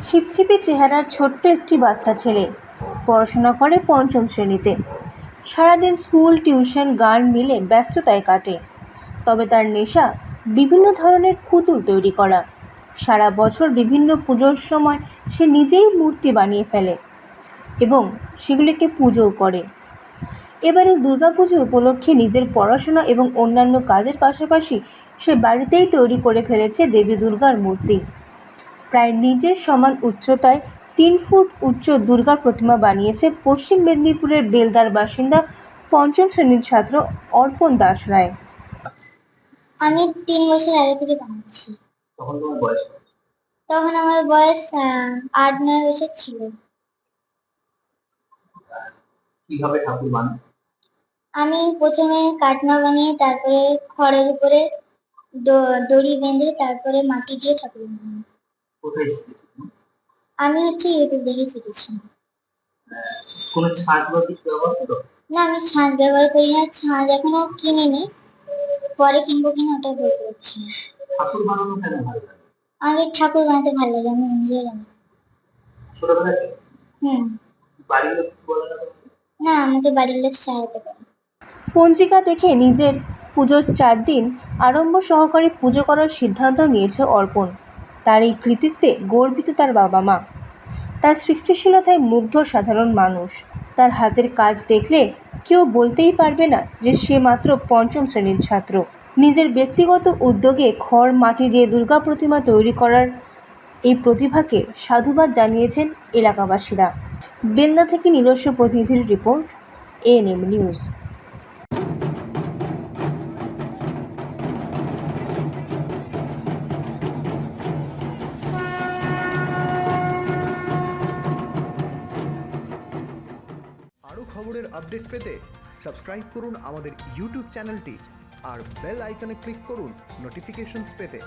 ছিপছিপে চেহারার ছোট্ট একটি বাচ্চা ছেলে, পড়াশোনা করে পঞ্চম শ্রেণীতে। সারাদিন স্কুল, টিউশন, গান মিলে ব্যস্ততায় কাটে। তবে তার নেশা বিভিন্ন ধরনের পুতুল তৈরি করা। সারা বছর বিভিন্ন পুজোর সময় সে নিজেই মূর্তি বানিয়ে ফেলে এবং সেগুলিকে পুজোও করে। এবারে দুর্গাপুজো উপলক্ষে নিজের পড়াশোনা এবং অন্যান্য কাজের পাশাপাশি সে বাড়িতেই তৈরি করে ফেলেছে দেবী দুর্গার মূর্তি। প্রায় নিজের সমান উচ্চতায় ৩ ফুট উচ্চ দুর্গা প্রতিমা বানিয়েছে পশ্চিম মেদিনীপুরের বেলদার বাসিন্দা পঞ্চম শ্রেণীর ছাত্র অর্পণ দাস রায়। আমি ৩ বছর আগে থেকে বানাচ্ছি। তখন আমার বয়স ৮-৯ বছর ছিল। কিভাবে ঠাকুর বানান? আমি প্রথমে কাটনা বানিয়ে তারপরে খড়ের উপরে দড়ি বেঁধে তারপরে মাটি দিয়ে ঠাকুর বানাই। কোথায় শিখেছেন? আমি ইউটিউব দেখে শিখেছি। কোনো ছাঁচ বা কিছু ব্যবহার করো? না, আমি ছাঁচ ব্যবহার করি না। ছাঁচ এখনো কিনিনি, পরে কিনবো কিনা ওটা বলতে পারছি না। ঠাকুর বানানো কেন ভালো লাগে? আমাকে ঠাকুর বানাতে ভালো লাগে, আমি নিজে বানাই। ছোটবেলা থেকে? বাড়ির লোক কিছু বলে না? না, আমাকে বাড়ির লোক সাহায্য করে। পঞ্জিকা দেখে নিজের পুজোর ৪ দিন আড়ম্বর সহকারে পুজো করার সিদ্ধান্ত নিয়েছে অর্পণ। তার এই কৃতিত্বে গর্বিত তার বাবা মা। তার সৃষ্টিশীলতায় মুগ্ধ সাধারণ মানুষ। তার হাতের কাজ দেখলে কেউ বলতেই পারবে না যে সে মাত্র পঞ্চম শ্রেণীর ছাত্র। নিজের ব্যক্তিগত উদ্যোগে খড় মাটি দিয়ে দুর্গা প্রতিমা তৈরি করার এই প্রতিভাকে সাধুবাদ জানিয়েছেন এলাকাবাসীরা। বেলদা থেকে নিজস্ব প্রতিনিধির রিপোর্ট, এএনএম নিউজ। আরও খবরের আপডেট পেতে সাবস্ক্রাইব করুন আমাদের ইউটিউব চ্যানেলটি আর বেল আইকনে ক্লিক করুন নোটিফিকেশনস পেতে।